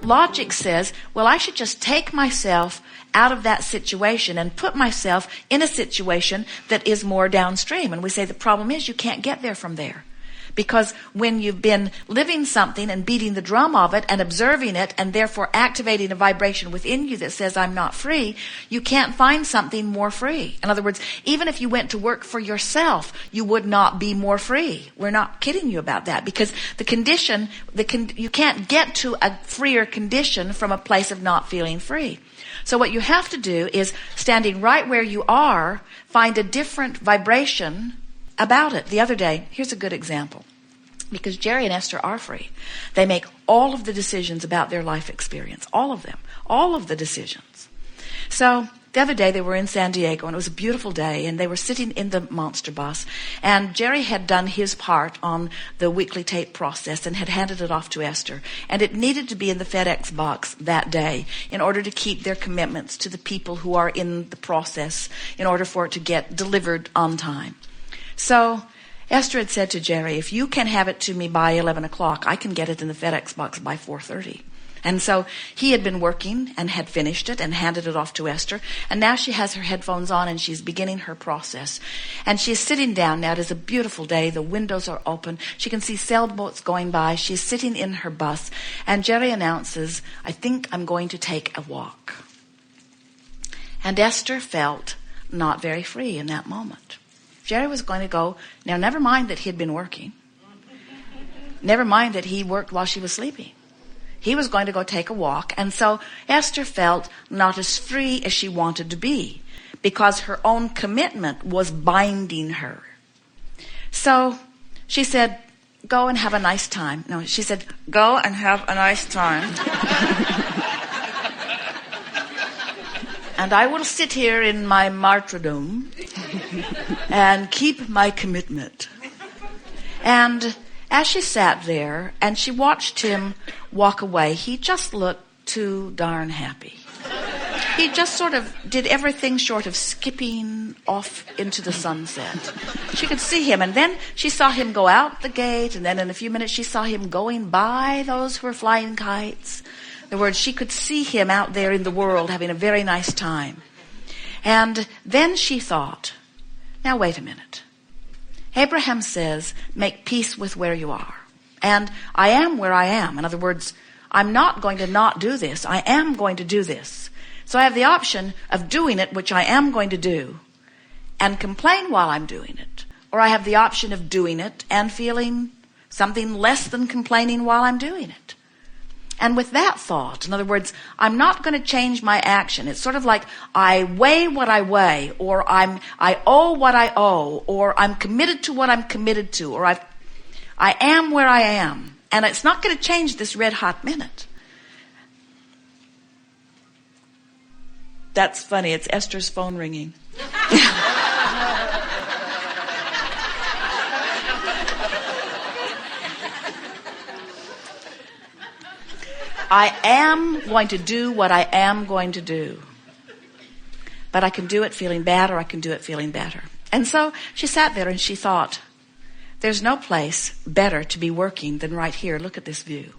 Logic says, well, I should just take myself out of that situation and put myself in a situation that is more downstream. And we say the problem is you can't get there from there. Because when you've been living something and beating the drum of it and observing it and therefore activating a vibration within you that says I'm not free, you can't find something more free. In other words, even if you went to work for yourself, you would not be more free. We're not kidding you about that, because you can't get to a freer condition from a place of not feeling free. So what you have to do is, standing right where you are, find a different vibration about it. The other day, here's a good example. Because Jerry and Esther are free. They make all of the decisions about their life experience. All of them. All of the decisions. So the other day they were in San Diego, and it was a beautiful day, and they were sitting in the monster bus, and Jerry had done his part on the weekly tape process and had handed it off to Esther, and it needed to be in the FedEx box that day in order to keep their commitments to the people who are in the process, in order for it to get delivered on time. So Esther had said to Jerry, if you can have it to me by 11 o'clock, I can get it in the FedEx box by 4:30. And so he had been working and had finished it and handed it off to Esther. And now she has her headphones on and she's beginning her process. And she's sitting down now. It is a beautiful day. The windows are open. She can see sailboats going by. She's sitting in her bus. And Jerry announces, I think I'm going to take a walk. And Esther felt not very free in that moment. Jerry was going to go. Now, never mind that he'd been working. Never mind that he worked while she was sleeping. He was going to go take a walk. And so Esther felt not as free as she wanted to be, because her own commitment was binding her. So she said, go and have a nice time. No, she said, go and have a nice time. And I will sit here in my martyrdom and keep my commitment. And as she sat there and she watched him walk away, he just looked too darn happy. He just sort of did everything short of skipping off into the sunset. She could see him, and then she saw him go out the gate, and then in a few minutes she saw him going by those who were flying kites. In other words, she could see him out there in the world having a very nice time. And then she thought, now wait a minute. Abraham says, make peace with where you are. And I am where I am. In other words, I'm not going to not do this. I am going to do this. So I have the option of doing it, which I am going to do, and complain while I'm doing it. Or I have the option of doing it and feeling something less than complaining while I'm doing it. And with that thought, in other words, I'm not going to change my action. It's sort of like I weigh what I weigh, or I owe what I owe, or I'm committed to what I'm committed to, or I am where I am. And it's not going to change this red hot minute. That's funny. It's Esther's phone ringing. I am going to do what I am going to do. But I can do it feeling bad, or I can do it feeling better. And so she sat there and she thought, there's no place better to be working than right here. Look at this view.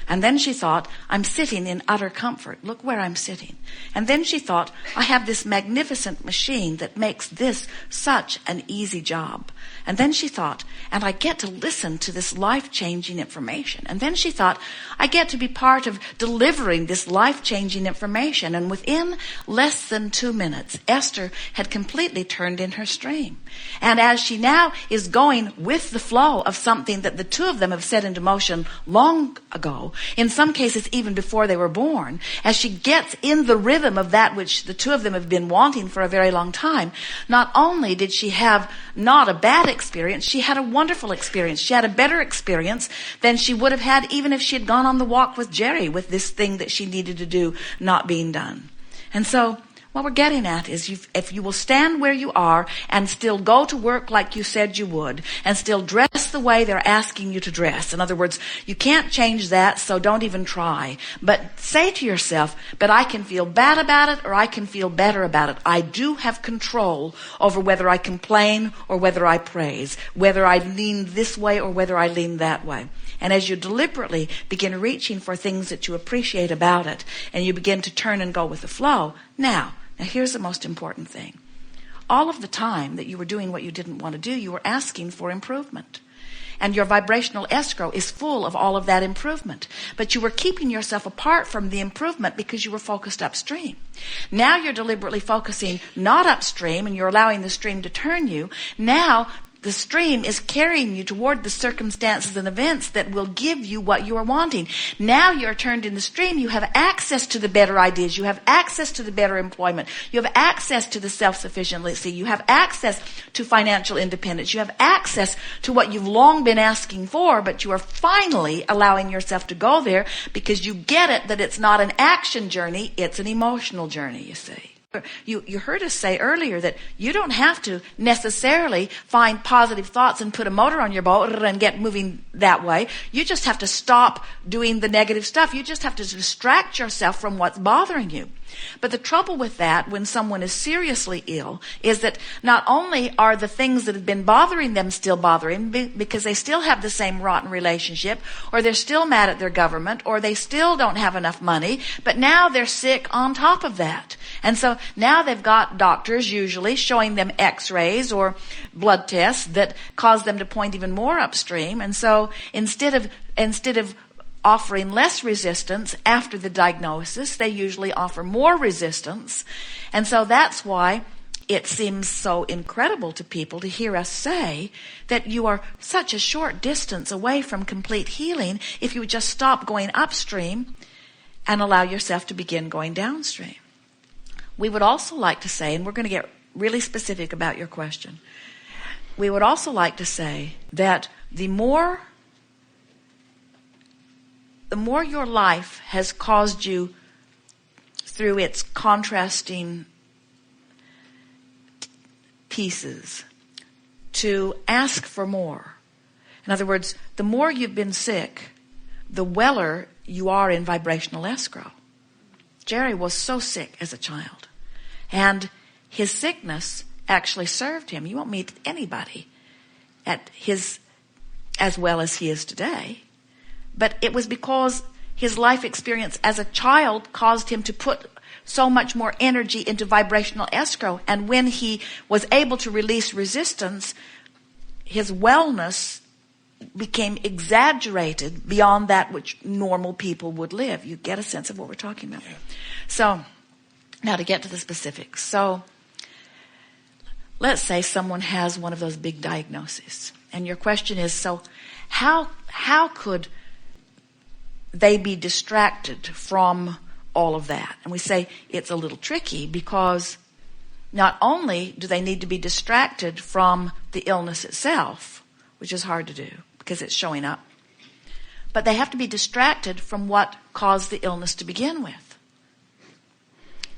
And then she thought, I'm sitting in utter comfort. Look where I'm sitting. And then she thought, I have this magnificent machine that makes this such an easy job. And then she thought, and I get to listen to this life-changing information. And then she thought, I get to be part of delivering this life-changing information. And within less than 2 minutes, Esther had completely turned in her stream. And as she now is going with the flow of something that the two of them have set into motion long ago, in some cases even before they were born, as she gets in the rhythm of that which the two of them have been wanting for a very long time, not only did she have not a bad experience, she had a wonderful experience. She had a better experience than she would have had even if she had gone on the walk with Jerry with this thing that she needed to do not being done. And so what we're getting at is if you will stand where you are and still go to work like you said you would, and still dress the way they're asking you to dress. In other words, you can't change that, so don't even try. But say to yourself, but I can feel bad about it or I can feel better about it. I do have control over whether I complain or whether I praise, whether I lean this way or whether I lean that way. And as you deliberately begin reaching for things that you appreciate about it, and you begin to turn and go with the flow, now here's the most important thing. All of the time that you were doing what you didn't want to do, you were asking for improvement. And your vibrational escrow is full of all of that improvement. But you were keeping yourself apart from the improvement because you were focused upstream. Now you're deliberately focusing not upstream, and you're allowing the stream to turn you. Now the stream is carrying you toward the circumstances and events that will give you what you are wanting. Now you're turned in the stream. You have access to the better ideas. You have access to the better employment. You have access to the self-sufficiency. You have access to financial independence. You have access to what you've long been asking for, but you are finally allowing yourself to go there because you get it that it's not an action journey, it's an emotional journey, you see. You heard us say earlier that you don't have to necessarily find positive thoughts and put a motor on your boat and get moving that way. You just have to stop doing the negative stuff. You just have to distract yourself from what's bothering you. But the trouble with that when someone is seriously ill is that not only are the things that have been bothering them still bothering because they still have the same rotten relationship, or they're still mad at their government, or they still don't have enough money, but now they're sick on top of that. And so now they've got doctors usually showing them x-rays or blood tests that cause them to point even more upstream. And so instead of offering less resistance after the diagnosis, they usually offer more resistance. And so that's why it seems so incredible to people to hear us say that you are such a short distance away from complete healing if you would just stop going upstream and allow yourself to begin going downstream. We would also like to say, and we're going to get really specific about your question, we would also like to say that the more your life has caused you, through its contrasting pieces, to ask for more. In other words, the more you've been sick, the weller you are in vibrational escrow. Jerry was so sick as a child, and his sickness actually served him. You won't meet anybody at his as well as he is today. But it was because his life experience as a child caused him to put so much more energy into vibrational escrow. And when he was able to release resistance, his wellness became exaggerated beyond that which normal people would live. You get a sense of what we're talking about. Yeah. So now to get to the specifics. So let's say someone has one of those big diagnoses. And your question is, so how could they be distracted from all of that? And we say it's a little tricky because not only do they need to be distracted from the illness itself, which is hard to do because it's showing up, but they have to be distracted from what caused the illness to begin with.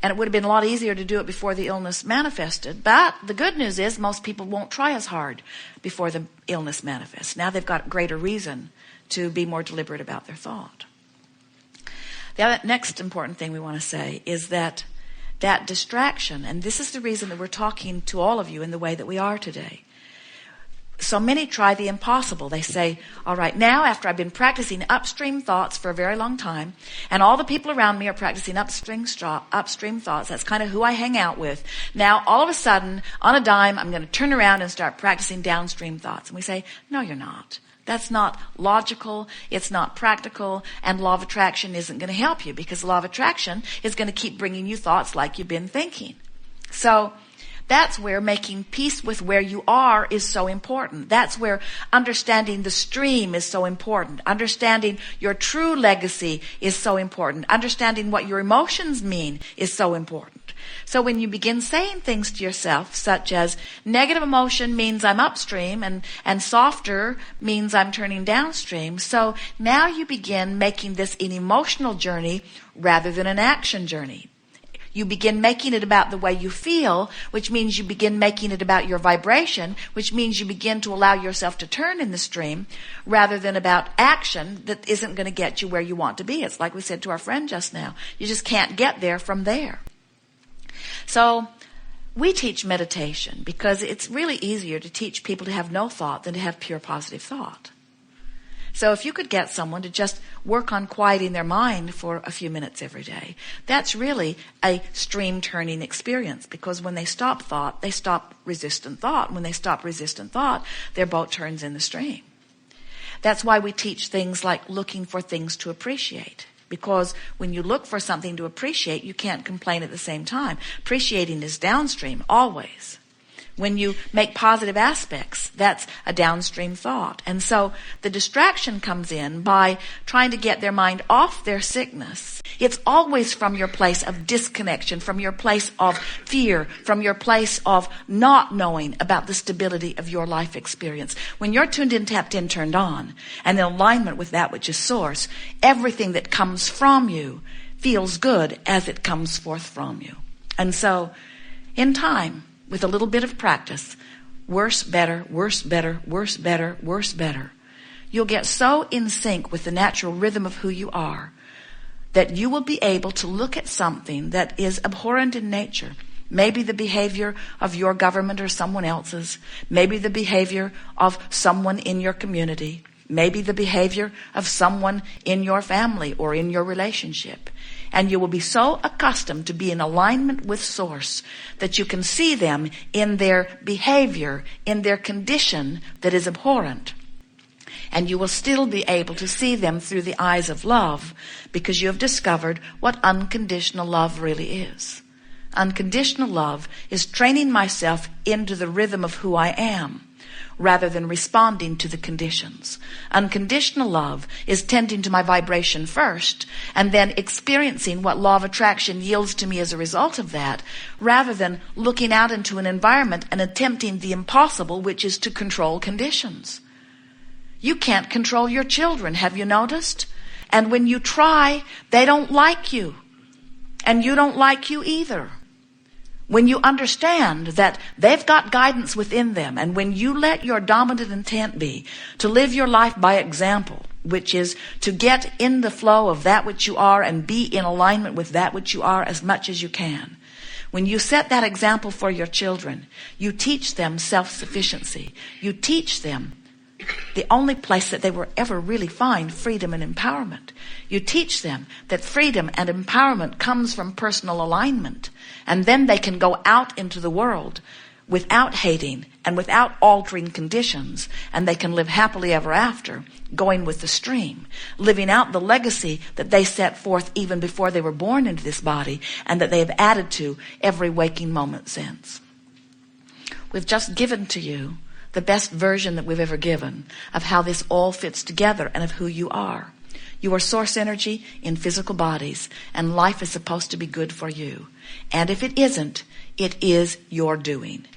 And it would have been a lot easier to do it before the illness manifested. But the good news is most people won't try as hard before the illness manifests. Now they've got greater reason to be more deliberate about their thought. The other, next important thing we want to say is that distraction, and this is the reason that we're talking to all of you in the way that we are today. So many try the impossible. They say, all right, now after I've been practicing upstream thoughts for a very long time, and all the people around me are practicing upstream thoughts, that's kind of who I hang out with. Now, all of a sudden, on a dime, I'm going to turn around and start practicing downstream thoughts. And we say, no, you're not. That's not logical, it's not practical, and law of attraction isn't going to help you because law of attraction is going to keep bringing you thoughts like you've been thinking. So that's where making peace with where you are is so important. That's where understanding the stream is so important. Understanding your true legacy is so important. Understanding what your emotions mean is so important. So when you begin saying things to yourself, such as negative emotion means I'm upstream and softer means I'm turning downstream. So now you begin making this an emotional journey rather than an action journey. You begin making it about the way you feel, which means you begin making it about your vibration, which means you begin to allow yourself to turn in the stream rather than about action that isn't going to get you where you want to be. It's like we said to our friend just now. You just can't get there from there. So we teach meditation because it's really easier to teach people to have no thought than to have pure positive thought. So if you could get someone to just work on quieting their mind for a few minutes every day, that's really a stream turning experience, because when they stop thought, they stop resistant thought. When they stop resistant thought, their boat turns in the stream. That's why we teach things like looking for things to appreciate. Because when you look for something to appreciate, you can't complain at the same time. Appreciating is downstream, always. When you make positive aspects, that's a downstream thought. And so the distraction comes in by trying to get their mind off their sickness. It's always from your place of disconnection, from your place of fear, from your place of not knowing about the stability of your life experience. When you're tuned in, tapped in, turned on, and in alignment with that which is source, everything that comes from you feels good as it comes forth from you. And so, in time, with a little bit of practice, worse, better, worse, better, worse, better, worse, better, you'll get so in sync with the natural rhythm of who you are that you will be able to look at something that is abhorrent in nature. Maybe the behavior of your government or someone else's. Maybe the behavior of someone in your community. Maybe the behavior of someone in your family or in your relationship. And you will be so accustomed to be in alignment with Source that you can see them in their behavior, in their condition that is abhorrent. And you will still be able to see them through the eyes of love, because you have discovered what unconditional love really is. Unconditional love is training myself into the rhythm of who I am, rather than responding to the conditions. Unconditional love is tending to my vibration first, and then experiencing what law of attraction yields to me as a result of that, rather than looking out into an environment and attempting the impossible, which is to control conditions. You can't control your children, have you noticed? And when you try, they don't like you. And you don't like you either. When you understand that they've got guidance within them, and when you let your dominant intent be to live your life by example, which is to get in the flow of that which you are and be in alignment with that which you are as much as you can. When you set that example for your children, you teach them self-sufficiency. You teach them the only place that they will ever really find freedom and empowerment. You teach them that freedom and empowerment comes from personal alignment, and then they can go out into the world without hating and without altering conditions, and they can live happily ever after, going with the stream, living out the legacy that they set forth even before they were born into this body, and that they have added to every waking moment since. We've just given to you the best version that we've ever given of how this all fits together and of who you are. You are source energy in physical bodies, and life is supposed to be good for you. And if it isn't, it is your doing.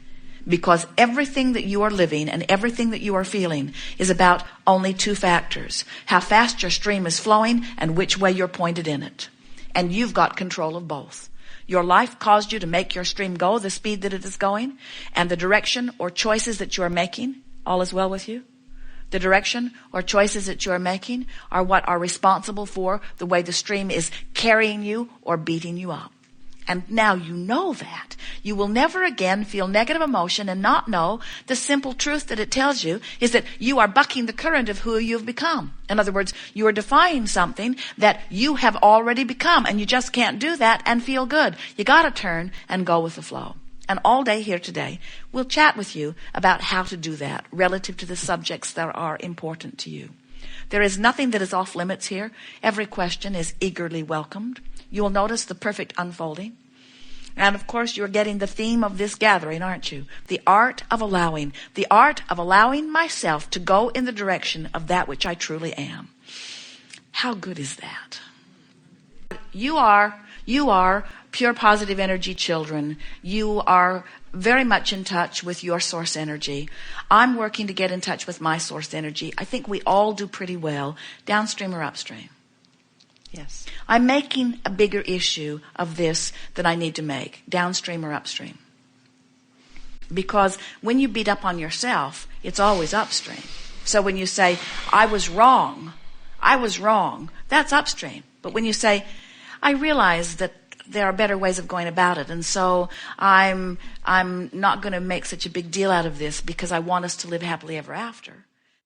Because everything that you are living and everything that you are feeling is about only two factors: how fast your stream is flowing and which way you're pointed in it. And you've got control of both. Your life caused you to make your stream go the speed that it is going, and the direction or choices that you are making, all is well with you? The direction or choices that you are making are what are responsible for the way the stream is carrying you or beating you up. And now you know that. You will never again feel negative emotion and not know the simple truth that it tells you is that you are bucking the current of who you've become. In other words, you are defying something that you have already become, and you just can't do that and feel good. You got to turn and go with the flow. And all day here today, we'll chat with you about how to do that relative to the subjects that are important to you. There is nothing that is off limits here. Every question is eagerly welcomed. You will notice the perfect unfolding. And of course, you're getting the theme of this gathering, aren't you? The art of allowing. The art of allowing myself to go in the direction of that which I truly am. How good is that? You are pure positive energy children. You are very much in touch with your source energy. I'm working to get in touch with my source energy. I think we all do pretty well, downstream or upstream. Yes. I'm making a bigger issue of this than I need to make, downstream or upstream. Because when you beat up on yourself, it's always upstream. So when you say, I was wrong, that's upstream. But when you say, I realize that there are better ways of going about it, and so I'm not going to make such a big deal out of this because I want us to live happily ever after.